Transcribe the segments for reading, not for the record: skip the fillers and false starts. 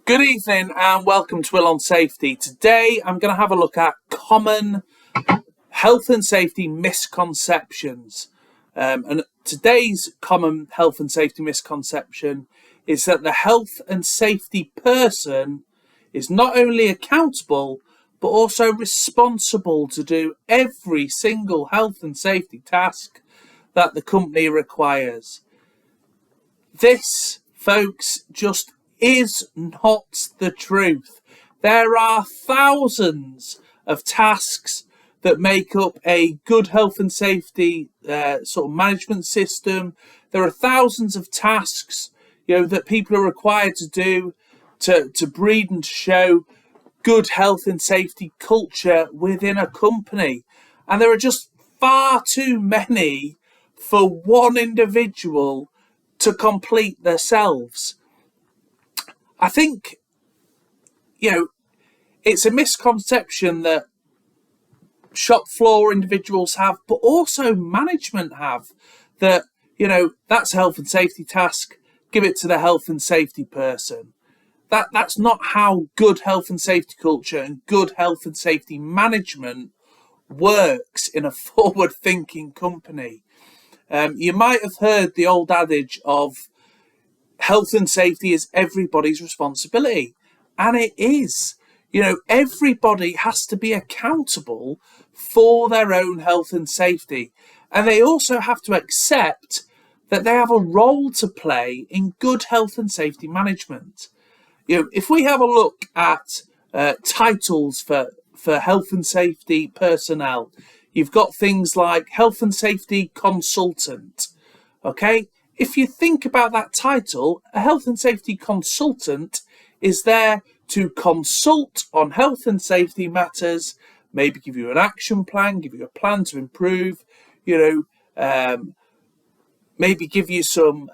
Good evening and welcome to Will on Safety. Today I'm going to have a look at common health and safety misconceptions. And today's common health and safety misconception is that the health and safety person is not only accountable but also responsible to do every single health and safety task that the company requires. This, folks, just is not the truth. There are thousands of tasks that make up a good health and safety sort of management system. There are thousands of tasks, that people are required to do to breed and to show good health and safety culture within a company. And there are just far too many for one individual to complete themselves. I think, it's a misconception that shop floor individuals have, but also management have, that, that's a health and safety task, give it to the health and safety person. That's not how good health and safety culture and good health and safety management works in a forward-thinking company. You might have heard the old adage of health and safety is everybody's responsibility. And it is. Everybody has to be accountable for their own health and safety. And they also have to accept that they have a role to play in good health and safety management. If we have a look at titles for health and safety personnel, you've got things like health and safety consultant. Okay? If you think about that title, a health and safety consultant is there to consult on health and safety matters, maybe give you an action plan, give you a plan to improve, maybe give you some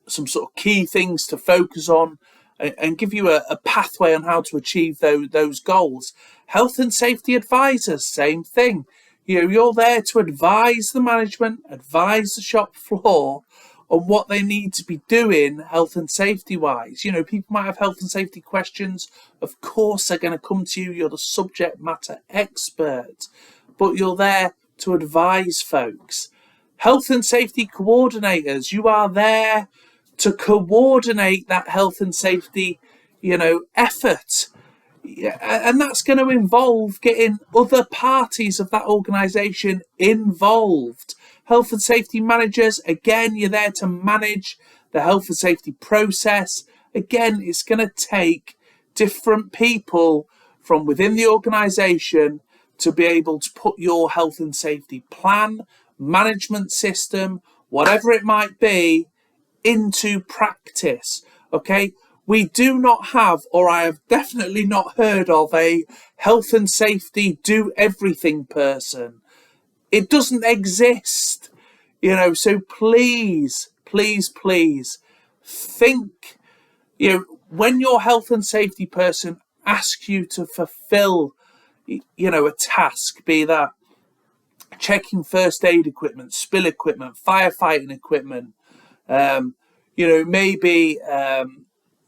sort of key things to focus on and give you a pathway on how to achieve those goals. Health and safety advisors, same thing. You're there to advise the management, advise the shop floor on what they need to be doing health and safety wise. People might have health and safety questions. Of course, they're going to come to you. You're the subject matter expert, but you're there to advise folks. Health and safety coordinators, you are there to coordinate that health and safety, effort. And that's going to involve getting other parties of that organisation involved. Health and safety managers, again, you're there to manage the health and safety process. Again, it's going to take different people from within the organisation to be able to put your health and safety plan, management system, whatever it might be, into practice. Okay? We do not have, or I have definitely not heard of, a health and safety do everything person. It doesn't exist, so please think, when your health and safety person asks you to fulfill, a task, be that checking first aid equipment, spill equipment, firefighting equipment,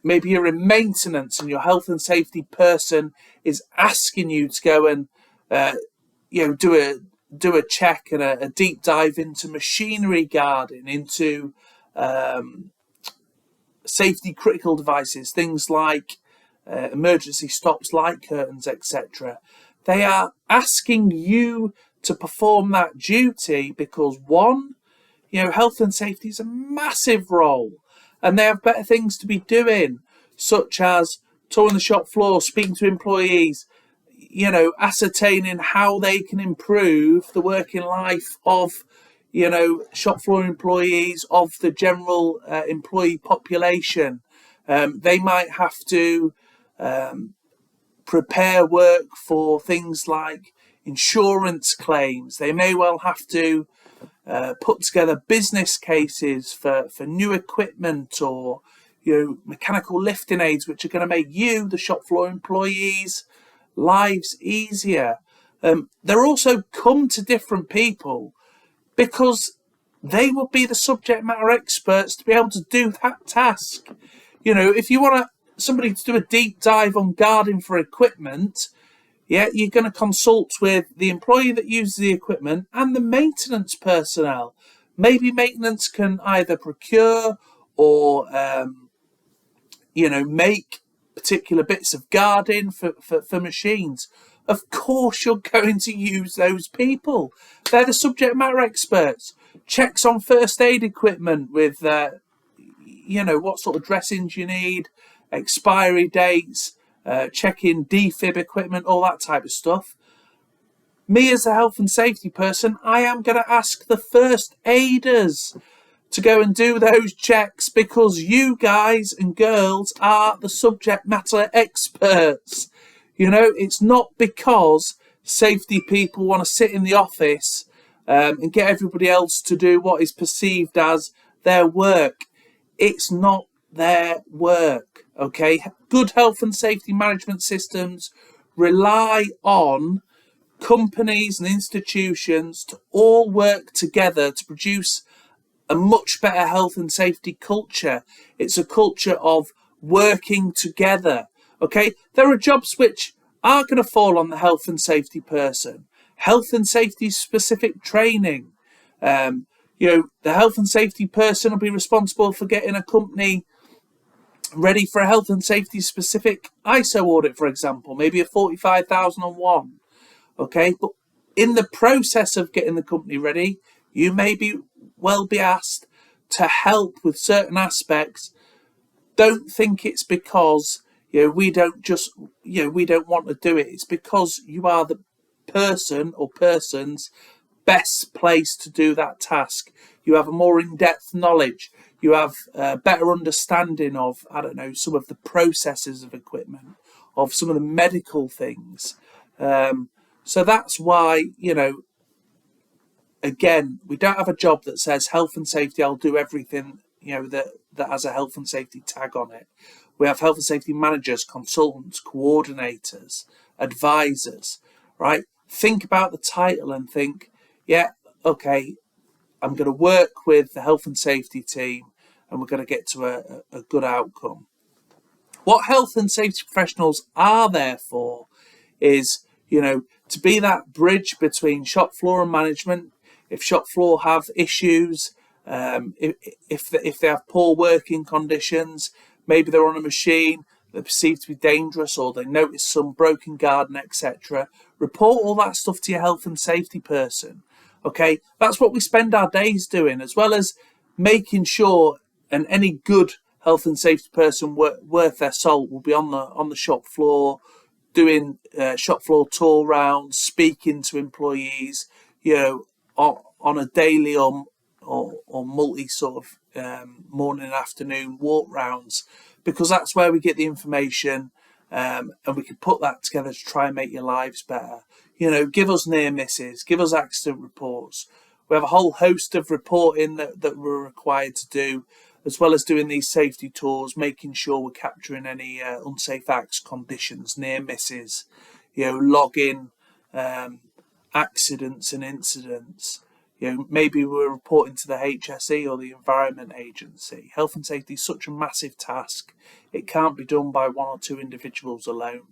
maybe you're in maintenance and your health and safety person is asking you to go and do a check and a deep dive into machinery guarding, into safety critical devices, things like emergency stops, light curtains, etc. They are asking you to perform that duty because one, health and safety is a massive role and they have better things to be doing, such as touring the shop floor, speaking to employees, ascertaining how they can improve the working life of, shop floor employees, of the general employee population. They might have to prepare work for things like insurance claims. They may well have to put together business cases for new equipment or mechanical lifting aids, which are going to make you, the shop floor employees, lives easier. They're also come to different people because they will be the subject matter experts to be able to do that task. If you want somebody to do a deep dive on guarding for equipment, yeah, you're going to consult with the employee that uses the equipment and the maintenance personnel. Maybe maintenance can either procure or, make particular bits of guarding for machines. Of course, you're going to use those people. They're the subject matter experts. Checks on first aid equipment with, what sort of dressings you need, expiry dates, checking defib equipment, all that type of stuff. Me as a health and safety person, I am going to ask the first aiders to go and do those checks because you guys and girls are the subject matter experts. It's not because safety people want to sit in the office and get everybody else to do what is perceived as their work. It's not their work, okay? Good health and safety management systems rely on companies and institutions to all work together to produce a much better health and safety culture. It's a culture of working together, okay? There are jobs which are going to fall on the health and safety person. Health and safety specific training. The health and safety person will be responsible for getting a company ready for a health and safety specific ISO audit, for example, maybe a 45001. Okay, but in the process of getting the company ready, you may well be asked to help with certain aspects. Don't think it's because we don't want to do it. It's because you are the person or persons best placed to do that task. You have a more in-depth knowledge. You have a better understanding of, some of the processes of equipment, of some of the medical things. So that's why, again, we don't have a job that says health and safety, I'll do everything, that has a health and safety tag on it. We have health and safety managers, consultants, coordinators, advisors, right? Think about the title and think, yeah, okay, I'm going to work with the health and safety team and we're going to get to a good outcome. What health and safety professionals are there for is, to be that bridge between shop floor and management. If shop floor have issues, if they have poor working conditions, maybe they're on a machine they're perceived to be dangerous or they notice some broken guarding, etc. Report all that stuff to your health and safety person. Okay, that's what we spend our days doing, as well as making sure, and any good health and safety person worth their salt will be on the shop floor, doing shop floor tour rounds, speaking to employees, on a daily or multi sort of morning and afternoon walk rounds, because that's where we get the information, and we can put that together to try and make your lives better. Give us near misses, give us accident reports. We have a whole host of reporting that we're required to do, as well as doing these safety tours, making sure we're capturing any unsafe acts, conditions, near misses, logging accidents and incidents. Maybe we're reporting to the HSE or the Environment Agency. Health and safety is such a massive task. It can't be done by one or two individuals alone.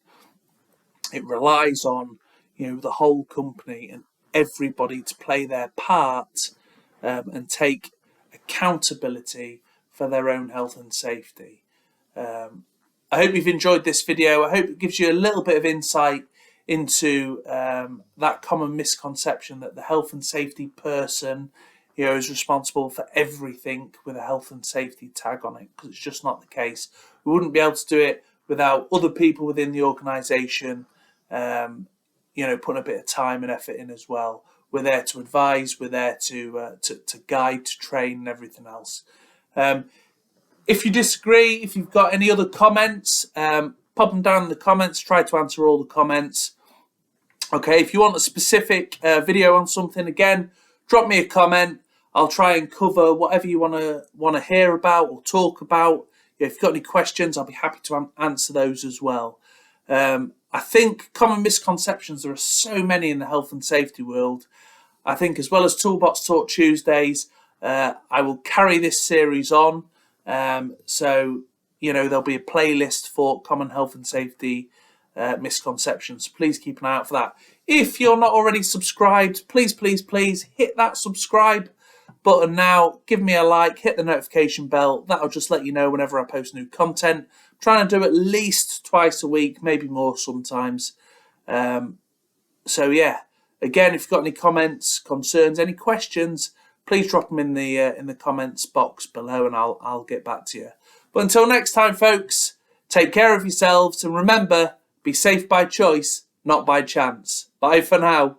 It relies on, the whole company and everybody to play their part and take accountability for their own health and safety. I hope you've enjoyed this video. I hope it gives you a little bit of insight into that common misconception that the health and safety person is responsible for everything with a health and safety tag on it, because it's just not the case. We wouldn't be able to do it without other people within the organisation putting a bit of time and effort in as well. We're there to advise, we're there to guide, to train and everything else. If you disagree, if you've got any other comments, pop them down in the comments. Try to answer all the comments. Okay, if you want a specific video on something, again, drop me a comment. I'll try and cover whatever you want to hear about or talk about. If you've got any questions, I'll be happy to answer those as well. I think common misconceptions, there are so many in the health and safety world. I think as well as Toolbox Talk Tuesdays, I will carry this series on. So, there'll be a playlist for common health and safety misconceptions. Please keep an eye out for that. If you're not already subscribed, please hit that subscribe button now. Give me a like, hit the notification bell. That'll just let you know whenever I post new content. I'm trying to do at least twice a week, maybe more sometimes. So yeah, again, if you've got any comments, concerns, any questions, please drop them in the comments box below, and I'll get back to you. But until next time, folks, take care of yourselves, and remember, be safe by choice, not by chance. Bye for now.